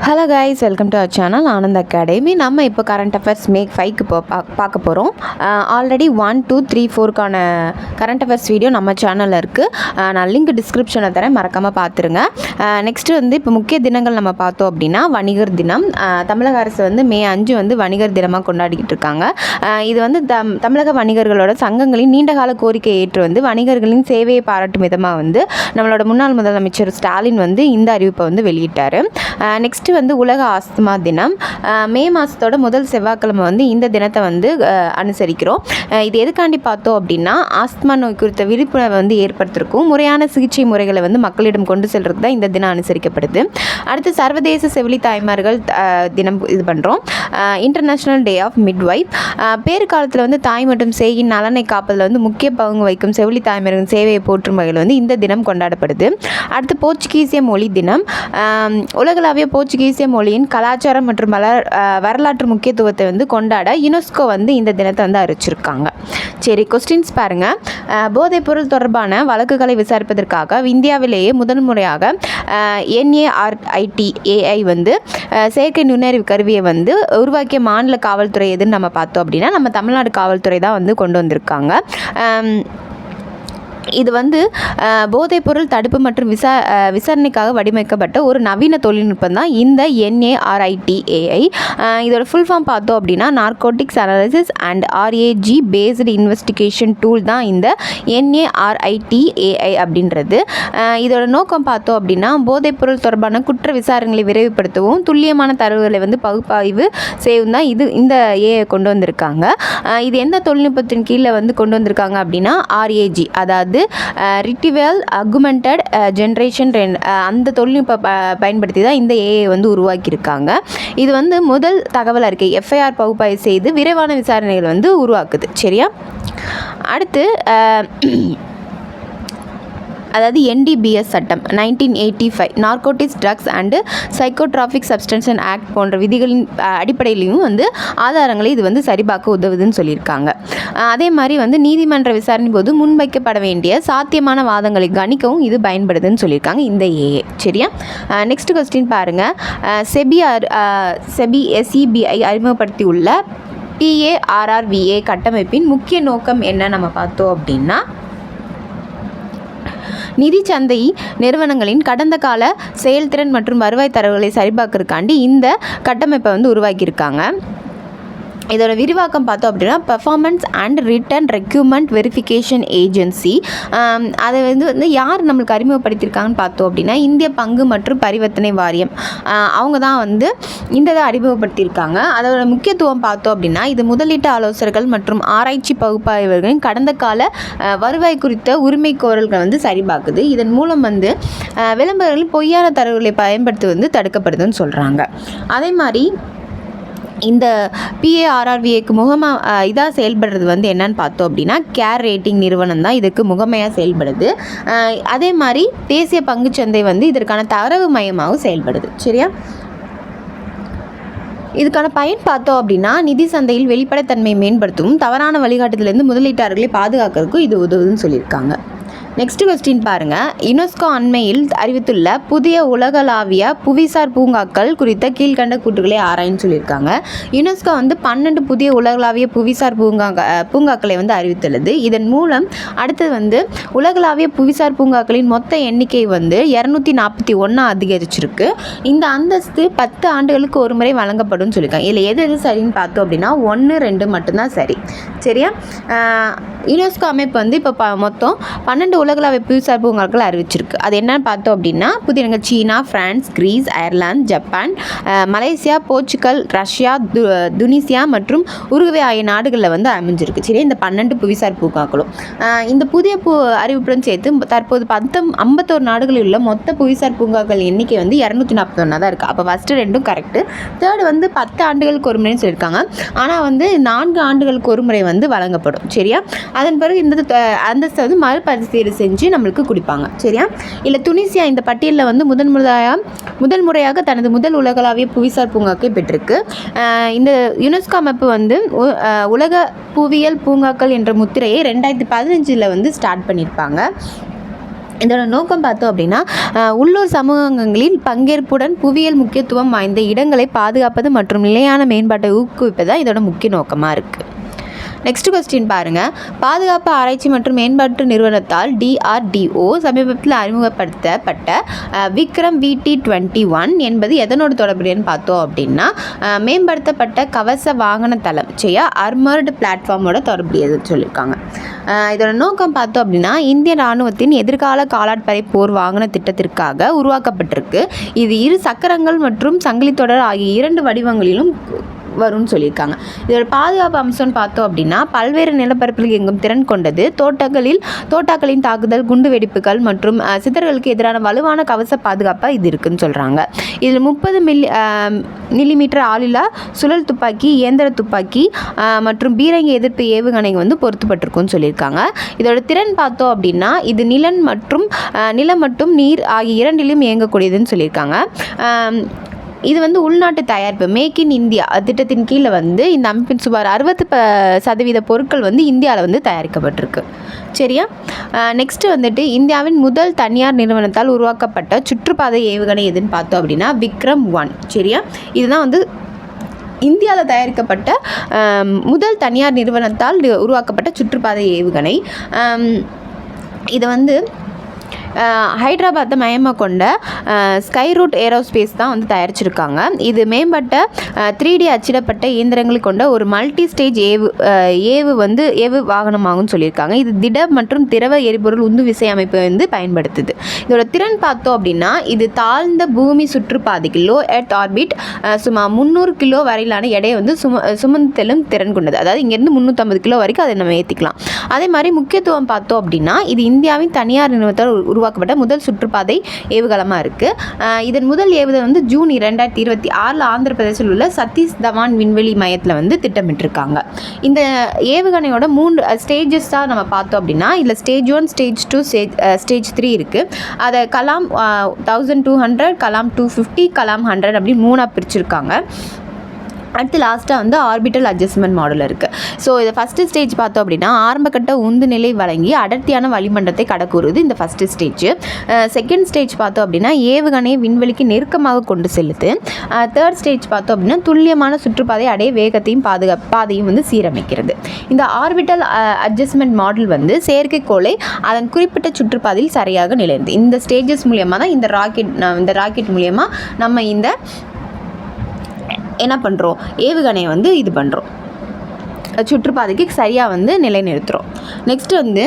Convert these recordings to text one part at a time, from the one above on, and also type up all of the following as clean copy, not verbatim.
Hello guys, welcome to our channel Anand academy. நம்ம இப்போ current affairs மேக் 5க்கு இப்போ பார்க்க போகிறோம். ஆல்ரெடி 1, 2, 3, 4க்கான கரண்ட் அஃபேர்ஸ் வீடியோ நம்ம சேனலில் இருக்குது. நான் லிங்க் டிஸ்கிரிப்ஷனில் தரேன், மறக்காமல் பார்த்துருங்க. நெக்ஸ்ட்டு வந்து இப்போ முக்கிய தினங்கள் நம்ம பார்த்தோம் அப்படின்னா வணிகர் தினம். தமிழக அரசு வந்து மே 5 வந்து வணிகர் தினமாக கொண்டாடிக்கிட்டு இருக்காங்க. இது வந்து தமிழக வணிகர்களோட சங்கங்களின் நீண்டகால கோரிக்கையை ஏற்று வந்து வணிகர்களின் சேவையை பாராட்டும் விதமாக வந்து நம்மளோட முன்னாள் முதலமைச்சர் ஸ்டாலின் வந்து இந்த அறிவிப்பை வந்து வெளியிட்டார். நெக்ஸ்ட்டு வந்து உலக ஆஸ்துமா தினம். மே மாதத்தோட முதல் செவ்வாய்க்கிழமை வந்து இந்த தினத்தை வந்து அனுசரிக்கிறோம். இது எதுக்காண்டி பார்த்தோம் அப்படின்னா ஆஸ்துமா நோய் குறித்த விழிப்புணர்வை வந்து ஏற்படுத்திருக்கும் முறையான சிகிச்சை முறைகளை வந்து மக்களிடம் கொண்டு செல்றது தான் இந்த தினம் அனுசரிக்கப்படுது. அடுத்து சர்வதேச செவிலி தாய்மார்கள் தினம் இது பண்ணுறோம். International day of midwife. பேறு காலத்தில் வந்து தாய் மற்றும் சேயின் நலனை காப்பதில் வந்து முக்கிய பங்கு வைக்கும் செவிலி தாய்மார்களின் சேவையை போற்றும் வகையில் வந்து இந்த தினம் கொண்டாடப்படுது. அடுத்து போர்ச்சுகீசிய மொழி தினம். உலகளாவிய போர்ச்சுகீசிய மொழியின் கலாச்சாரம் மற்றும் வரலாற்று முக்கியத்துவத்தை வந்து கொண்டாட யுனெஸ்கோ வந்து இந்த தினத்தை வந்து அறிவிச்சிருக்காங்க. சரி, கொஸ்டின்ஸ் பாருங்கள். போதைப்பொருள் தொடர்பான வழக்குகளை விசாரிப்பதற்காக இந்தியாவிலேயே முதல் முறையாக NARITAI வந்து செயற்கை நுண்ணறிவு கருவியை வந்து உருவாக்கிய மாநில காவல்துறை எதுன்னு நம்ம பார்த்தோம் அப்படின்னா நம்ம தமிழ்நாடு காவல்துறை தான் வந்து கொண்டு வந்திருக்காங்க. இது வந்து போதைப்பொருள் தடுப்பு மற்றும் விசாரணைக்காக வடிவமைக்கப்பட்ட ஒரு நவீன தொழில்நுட்பம் தான் இந்த NARITAI. இதோட ஃபுல் ஃபார்ம் பார்த்தோம் அப்படின்னா narcotics analysis and RAG based investigation tool தான் இந்த NARITAI அப்படின்றது. இதோட நோக்கம் பார்த்தோம் அப்படின்னா போதைப்பொருள் தொடர்பான குற்ற விசாரணைகளை விரைவுபடுத்தவும் துல்லியமான தரவுகளை வந்து பகுப்பாய்வு செய்யவும் தான் இந்த AI கொண்டு வந்திருக்காங்க. இது எந்த தொழில்நுட்பத்தின் கீழே வந்து கொண்டு வந்திருக்காங்க அப்படின்னா RAG, அதாவது ரிட்டிவல் அகுமெண்டட் ஜென்ரேஷன் அந்த தொழில்நுட்ப பயன்படுத்தி தான் இந்த AI வந்து உருவாக்கியிருக்காங்க. இது வந்து முதல் தகவல் அறிக்கை FIR பகுப்பாய்வு செய்து விரைவான விசாரணைகள் வந்து உருவாக்குது. சரியா? அடுத்து அதாவது NDBS சட்டம் 1985 narcotics drugs and psychotropic substance act போன்ற விதிகளின் அடிப்படையிலையும் வந்து ஆதாரங்களை இது வந்து சரிபார்க்க உதவுதுன்னு சொல்லியிருக்காங்க. அதே மாதிரி வந்து நீதிமன்ற விசாரணை போது முன்வைக்கப்பட வேண்டிய சாத்தியமான வாதங்களை கணிக்கவும் இது பயன்படுதுன்னு சொல்லியிருக்காங்க இந்த AI. சரியா? நெக்ஸ்ட் கொஸ்டின் பாருங்கள். SEBI அறிமுகப்படுத்தியுள்ள PARRVA கட்டமைப்பின் முக்கிய நோக்கம் என்ன நம்ம பார்த்தோம் அப்படின்னா நிதி சந்தை நிறுவனங்களின் கடந்த கால செயல்திறன் மற்றும் வருவாய் தரவுகளை சரிபார்க்கறதுக்காண்டி இந்த கட்டமைப்பை வந்து உருவாக்கியிருக்காங்க. இதோட விரிவாக்கம் பார்த்தோம் அப்படின்னா performance and return ரெக்யூப்மெண்ட் verification agency. அதை வந்து யார் நம்மளுக்கு அறிமுகப்படுத்தியிருக்காங்கன்னு பார்த்தோம் அப்படின்னா இந்திய பங்கு மற்றும் பரிவர்த்தனை வாரியம். அவங்க தான் வந்து இந்த அறிமுகப்படுத்தியிருக்காங்க. அதோட முக்கியத்துவம் பார்த்தோம் அப்படின்னா இது முதலீட்டு ஆலோசகர்கள் மற்றும் ஆராய்ச்சி பகுப்பாய்வர்களின் கடந்த கால வருவாய் குறித்த உரிமை கோரல்களை வந்து சரிபார்க்குது. இதன் மூலம் வந்து விளம்பரங்களில் பொய்யான தரவுகளை பயன்படுத்துவது வந்து தடுக்கப்படுதுன்னு சொல்கிறாங்க. அதே மாதிரி இந்த PARRVAக்கு இதாக செயல்படுறது வந்து என்னன்னு பார்த்தோம் அப்படின்னா கேர் ரேட்டிங் நிறுவனம் தான் இதுக்கு முகமையாக செயல்படுது. அதே மாதிரி தேசிய பங்குச்சந்தை வந்து இதற்கான தரவு மையமாகவும் செயல்படுது. சரியா? இதுக்கான பயன் பார்த்தோம் அப்படின்னா நிதி சந்தையில் வெளிப்படைத்தன்மையை மேம்படுத்தவும் தவறான வழிகாட்டுதலிருந்து முதலீட்டாளர்களை பாதுகாக்கிறதுக்கும் இது உதவுதுன்னு சொல்லியிருக்காங்க. நெக்ஸ்ட் கொஸ்டின் பாருங்கள். யுனெஸ்கோ அண்மையில் அறிவித்துள்ள புதிய உலகளாவிய புவிசார் பூங்காக்கள் குறித்த கீழ்கண்ட கூற்றுகளை ஆராய்ன்னு சொல்லியிருக்காங்க. யுனெஸ்கோ வந்து 12 புதிய உலகளாவிய புவிசார் பூங்காக்களை வந்து அறிவித்துள்ளது. இதன் மூலம் அடுத்தது வந்து உலகளாவிய புவிசார் பூங்காக்களின் மொத்த எண்ணிக்கை வந்து 241 அதிகரிச்சிருக்கு. இந்த அந்தஸ்து 10 ஆண்டுகளுக்கு ஒரு முறை வழங்கப்படும் சொல்லியிருக்காங்க. இதில் எது சரின்னு பார்த்தோம் அப்படின்னா 1, 2 மட்டும்தான் சரி. சரியா? யுனெஸ்கோ அமைப்பு வந்து இப்போ மொத்தம் 12 உலகளாவிய புவிசார் பூங்காக்கள் அறிவிச்சிருக்கு. அது என்னன்னு பார்த்தோம் அப்படின்னா புதிய China, France, Greece, Ireland, Japan, Malaysia, Portugal, Russia, Tunisia மற்றும் உருகுவே ஆகிய நாடுகளில் வந்து அமைஞ்சிருக்கு. சரி, இந்த 12 புவிசார் பூங்காக்களும் இந்த புதிய அறிவிப்புடன் சேர்த்து தற்போது 51 நாடுகளில் உள்ள மொத்த புவிசார் பூங்காக்கள் எண்ணிக்கை வந்து 241 தான் இருக்குது. அப்போ ஃபஸ்ட்டு 2ம் கரெக்டு. தேர்டு வந்து 10 ஆண்டுகளுக்கு ஒரு முறைன்னு சொல்லியிருக்காங்க. ஆனால் வந்து 4 ஆண்டுகளுக்கு ஒரு முறை வந்து வழங்கப்படும். சரியா? அதன் பிறகு இந்த அந்தஸ்தை வந்து மறுபரிசீலனை செஞ்சு நம்மளுக்கு கொடுப்பாங்க. சரியா? இல்லை துனிசியா இந்த பட்டியலில் வந்து முதல் முறையாக தனது முதல் உலகளாவிய புவிசார் பூங்காக்கை பெற்றிருக்கு. இந்த யுனெஸ்கோ அமைப்பு வந்து உலக புவியியல் பூங்காக்கள் என்ற முத்திரையை 2015 வந்து ஸ்டார்ட் பண்ணியிருப்பாங்க. இதோட நோக்கம் பார்த்தோம் அப்படின்னா உள்ளூர் சமூகங்களில் பங்கேற்புடன் புவியியல் முக்கியத்துவம் வாய்ந்த இடங்களை பாதுகாப்பது மற்றும் நிலையான மேம்பாட்டை ஊக்குவிப்பது தான் இதோட முக்கிய நோக்கமாக இருக்குது. நெக்ஸ்ட் கொஸ்டின் பாருங்கள். பாதுகாப்பு ஆராய்ச்சி மற்றும் மேம்பாட்டு நிறுவனத்தால் DRDO சமீபத்தில் அறிமுகப்படுத்தப்பட்ட விக்ரம் VT-21 என்பது எதனோடு தொடர்புடையன்னு பார்த்தோம் அப்படின்னா மேம்படுத்தப்பட்ட கவச வாகன தளம் அர்மர்டு பிளாட்ஃபார்மோட தொடர்புடையதுன்னு சொல்லியிருக்காங்க. இதோட நோக்கம் பார்த்தோம் அப்படின்னா இந்திய இராணுவத்தின் எதிர்கால காலாட்படை போர் வாகன திட்டத்திற்காக உருவாக்கப்பட்டிருக்கு. இது 2 சக்கரங்கள் மற்றும் சங்கிலி தொடர் ஆகிய 2 வடிவங்களிலும் வரும்னு சொல்லியிருக்காங்க. இதோட பாதுகாப்பு அம்சம்னு பார்த்தோம் அப்படின்னா பல்வேறு நிலப்பரப்பில் இயங்கும் திறன் கொண்டது, தோட்டாக்களின் தாக்குதல், குண்டு வெடிப்புகள் மற்றும் சிதறல்களுக்கு எதிரான வலுவான கவச பாதுகாப்பாக இது இருக்குன்னு சொல்கிறாங்க. இதில் 30 மில்லிமீட்டர் ஆளில்லா சுழல் துப்பாக்கி, இயந்திர துப்பாக்கி மற்றும் பீரங்கி எதிர்ப்பு ஏவுகணை வந்து பொருத்தப்பட்டிருக்குன்னு சொல்லியிருக்காங்க. இதோட திறன் பார்த்தோம் அப்படின்னா இது நிலம் மற்றும் நீர் ஆகிய 2லும் இயங்கக்கூடியதுன்னு சொல்லியிருக்காங்க. இது வந்து உள்நாட்டு தயாரிப்பு மேக் இன் இந்தியா திட்டத்தின் கீழே வந்து இந்த அமைப்பின் சுமார் 60% பொருட்கள் வந்து இந்தியாவில் வந்து தயாரிக்கப்பட்டிருக்கு. சரியா? நெக்ஸ்ட்டு வந்துட்டு இந்தியாவின் முதல் தனியார் நிறுவனத்தால் உருவாக்கப்பட்ட சுற்றுப்பாதை ஏவுகணை எதுன்னு பார்த்தோம் அப்படின்னா விக்ரம் 1. சரியா? இதுதான் வந்து இந்தியாவில் தயாரிக்கப்பட்ட முதல் தனியார் நிறுவனத்தால் உருவாக்கப்பட்ட சுற்றுப்பாதை ஏவுகணை. இது வந்து ஹைதராபாத்தை மையமாக கொண்ட ஸ்கைரூட் ஏரோஸ்பேஸ் தான் வந்து தயாரிச்சிருக்காங்க. இது மேம்பட்ட 3D அச்சிடப்பட்ட இயந்திரங்களை கொண்ட ஒரு மல்டி ஸ்டேஜ் ஏவு வாகனமாகும்னு சொல்லியிருக்காங்க. இது திட மற்றும் திரவ எரிபொருள் உந்து விசை அமைப்பை வந்து பயன்படுத்துது. இதோட திறன் பார்த்தோம் அப்படின்னா இது தாழ்ந்த பூமி சுற்றுப்பாதைக்கு லோ எர்த் ஆர்பிட் சுமார் 300 கிலோ வரையிலான எடையை வந்து சுமந்தலும் திறன் கொண்டது. அதாவது இங்கேருந்து 350 கிலோ வரைக்கும் அதை நம்ம ஏற்றிக்கலாம். அதே மாதிரி முக்கியத்துவம் பார்த்தோம் அப்படின்னா இது இந்தியாவின் தனியார் நிறுவனத்தால் உருவாக்கப்பட்ட முதல் சுற்றுப்பாதை ஏவுகலமாக இருக்குது. இதன் முதல் ஏவுதல் வந்து ஜூன் 2026 ஆந்திர பிரதேசத்தில் உள்ள சதீஷ் தவான் விண்வெளி மையத்தில் வந்து திட்டமிட்டிருக்காங்க. இந்த ஏவுகணையோட 3 ஸ்டேஜஸ் தான் நம்ம பார்த்தோம் அப்படின்னா இதில் ஸ்டேஜ் 1, ஸ்டேஜ் 2, ஸ்டேஜ் 3 இருக்குது. அதை கலாம் 1200, கலாம் 250, கலாம் 100 அப்படின்னு 3ஆக பிரிச்சிருக்காங்க. அடுத்து லாஸ்ட்டாக வந்து ஆர்பிட்டல் அட்ஜஸ்ட்மெண்ட் மாடல் இருக்குது. ஸோ இதை ஃபஸ்ட்டு ஸ்டேஜ் பார்த்தோம் அப்படின்னா ஆரம்பக்கட்ட உந்து நிலை வழங்கி அடர்த்தியான வளிமண்டலத்தை கடக்குறது இந்த ஃபஸ்ட்டு ஸ்டேஜ். செகண்ட் ஸ்டேஜ் பார்த்தோம் அப்படின்னா ஏவுகணையை விண்வெளிக்கு நெருக்கமாக கொண்டு செல்லுது. தேர்ட் ஸ்டேஜ் பார்த்தோம் அப்படின்னா துல்லியமான சுற்றுப்பாதை அடைய வேகத்தையும் பாதையும் வந்து சீரமைக்கிறது. இந்த ஆர்பிட்டல் அட்ஜஸ்ட்மெண்ட் மாடல் வந்து செயற்கைக்கோளை அதன் குறிப்பிட்ட சுற்றுப்பாதையில் சரியாக நிலைந்து இந்த ஸ்டேஜஸ் மூலியமாக தான் இந்த ராக்கெட் மூலியமாக நம்ம இந்த என்ன பண்ணுறோம் ஏவுகணையை வந்து இது பண்ணுறோம் சுற்றுப்பாதைக்கு சரியாக வந்து நிலைநிறுத்துகிறோம். நெக்ஸ்ட்டு வந்து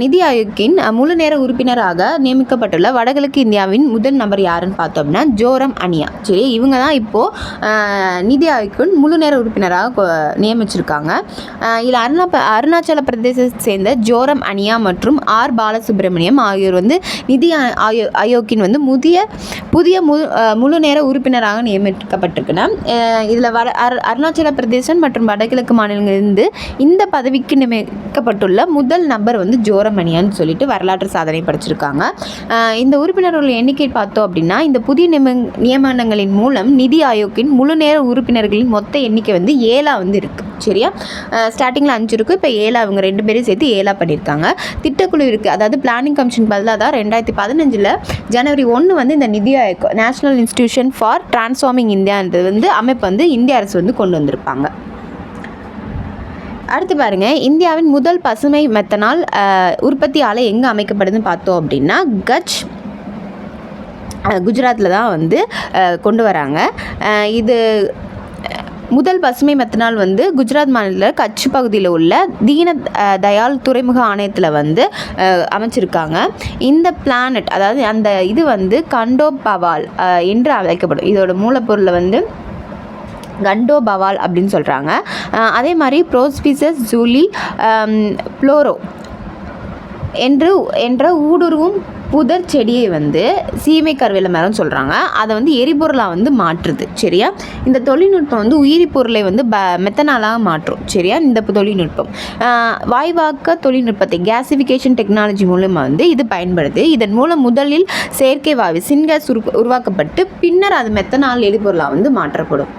நிதி ஆயோக்கின் முழு நேர உறுப்பினராக நியமிக்கப்பட்டுள்ள வடகிழக்கு இந்தியாவின் முதல் நபர் யாருன்னு பார்த்தோம் அப்படின்னா ஜோரம் அனியா. சரி, இவங்க தான் இப்போது நிதி ஆயோக்கின் முழு நேர உறுப்பினராக நியமிச்சிருக்காங்க. இதில் அருணாச்சல பிரதேசத்தை சேர்ந்த ஜோரம் அனியா மற்றும் ஆர் பாலசுப்ரமணியம் ஆகியோர் வந்து நிதி ஆயோக்கின் வந்து புதிய முழு நேர உறுப்பினராக நியமிக்கப்பட்டிருக்குன்னா இதில் அருணாச்சல பிரதேசம் மற்றும் வடகிழக்கு மாநிலங்களில் இந்த பதவிக்கு நியமிக்கப்பட்டுள்ள முதல் நபர் வந்து ஜோரமணியான்னு சொல்லிட்டு வரலாற்று சாதனை படைச்சிருக்காங்க. இந்த உறுப்பினர்கள் எண்ணிக்கை பார்த்தோம் அப்படின்னா இந்த புதிய நியமனங்களின் மூலம் நிதி ஆயோக்கின் முழு நேர உறுப்பினர்களின் மொத்த எண்ணிக்கை வந்து 7 வந்து இருக்குது. சரியா? ஸ்டார்டிங்கில் 5 இருக்கும், இப்போ 7 அவங்க 2 பேரும் சேர்த்து 7 பண்ணியிருக்காங்க. திட்டக்குழு இருக்குது, அதாவது பிளானிங் கமிஷன் பதிலாக தான் 2015 ஜனவரி 1 வந்து இந்த NITI Aayog national institution for transforming இந்தியான்றது வந்து அமைப்பு வந்து இந்திய அரசு வந்து கொண்டு வந்திருப்பாங்க. அடுத்து பாருங்கள், இந்தியாவின் முதல் பசுமை மெத்தனால் உற்பத்தி ஆலை எங்கே அமைக்கப்படுதுன்னு பார்த்தோம் அப்படின்னா குஜராத்தில் தான் வந்து கொண்டு வராங்க. இது முதல் பசுமை மெத்தனால் வந்து குஜராத் மாநிலத்தில் கட்ச் பகுதியில் உள்ள தீன தயாள் துறைமுக ஆணையத்தில் வந்து அமைச்சிருக்காங்க. இந்த பிளானட் அதாவது அந்த இது வந்து கண்டோ பவால் என்று அழைக்கப்படும். இதோட மூலப்பொருளை வந்து கண்டோ பவால் அப்படின்னு சொல்கிறாங்க. அதே மாதிரி ப்ரோஸ்பிசஸ் ஜூலி ப்ளோரோ என்ற ஊடுருவும் புதர் செடியை வந்து சீமை கருவேல மரம் சொல்கிறாங்க. அதை வந்து எரிபொருளாக வந்து மாற்றுது. சரியா? இந்த தொழில்நுட்பம் வந்து உயிரி பொருளை வந்து மெத்தனாலாக மாற்றும். சரியா? இந்த தொழில்நுட்பம் வாயுவாக்க தொழில்நுட்பத்தை கேசிஃபிகேஷன் டெக்னாலஜி மூலமாக வந்து இது பயன்படுது. இதன் மூலம் முதலில் செயற்கை வாயு சின்கேஸ் உருவாக்கப்பட்டு பின்னர் அது மெத்தனால் எரிபொருளாக வந்து மாற்றப்படும்.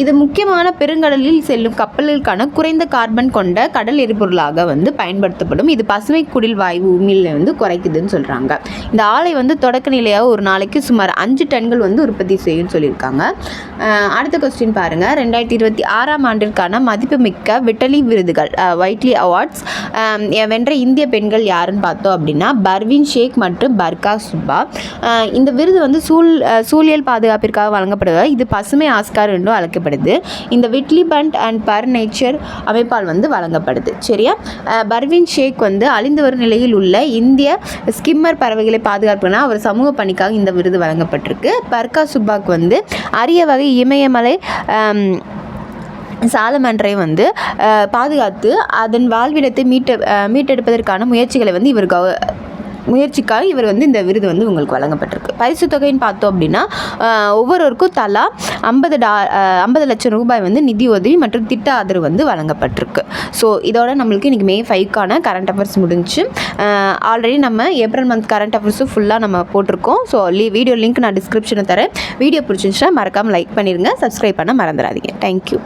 இது முக்கியமான பெருங்கடலில் செல்லும் கப்பல்களுக்கான குறைந்த கார்பன் கொண்ட கடல் எரிபொருளாக வந்து பயன்படுத்தப்படும். இது பசுமை குடில் வாயு உமிழ்வை வந்து குறைக்குதுன்னு சொல்கிறாங்க. இந்த ஆலை வந்து தொடக்க நிலையாக ஒரு நாளைக்கு சுமார் 5 டன்கள் வந்து உற்பத்தி செய்யும்னு சொல்லியிருக்காங்க. அடுத்த கொஸ்டின் பாருங்கள். 2026 ஆண்டிற்கான மதிப்புமிக்க விட்டலி விருதுகள் வைட்லி அவார்ட்ஸ் வென்ற இந்திய பெண்கள் யாருன்னு பார்த்தோம் அப்படின்னா பர்வீன் ஷேக் மற்றும் பர்கா சுப்பா. இந்த விருது வந்து சூழியல் பாதுகாப்பிற்காக வழங்கப்படுவது. இது பசுமை ஆஸ்கார் என்றும் அழைக்கப்படுது. இந்த Whitley fund and per nature அமைப்பால் வந்து வழங்கப்படுது. சரியா? பர்வீன் ஷேக் வந்து அழிந்து வரும் நிலையில் உள்ள இந்திய ஸ்கிம்மர் பறவைகளை பாதுகாப்புனா அவர் சமூக பணிக்காக இந்த விருது வழங்கப்பட்டிருக்கு. பர்கா சுப்பாக்கு வந்து அரிய வகை இமயமலை சாலமன்றை வந்து பாதுகாத்து அதன் வாழ்விடத்தை மீட்டெடுப்பதற்கான முயற்சிக்காக இவர் வந்து இந்த விருது வந்து உங்களுக்கு வழங்கப்பட்டிருக்கு. பரிசு தொகைன்னு பார்த்தோம் அப்படின்னா ஒவ்வொருவருக்கும் தலா 50 லட்சம் ரூபாய் வந்து நிதி உதவி மற்றும் திட்ட ஆதரவு வந்து வழங்கப்பட்டிருக்கு. ஸோ இதோட நம்மளுக்கு இன்றைக்கி May 5க்கான கரண்ட் அஃபேர்ஸ் முடிஞ்சு. ஆல்ரெடி நம்ம ஏப்ரல் மந்த் கரண்ட் அஃபேர்ஸும் ஃபுல்லாக நம்ம போட்டிருக்கோம். ஸோ வீடியோ லிங்க் நான் டிஸ்கிரிப்ஷனில் தரேன். வீடியோ பிடிச்சிருந்துச்சுன்னா மறக்காமல் லைக் பண்ணிடுங்க. சப்ஸ்கிரைப் பண்ண மறந்துடாதீங்க. தேங்க்யூ.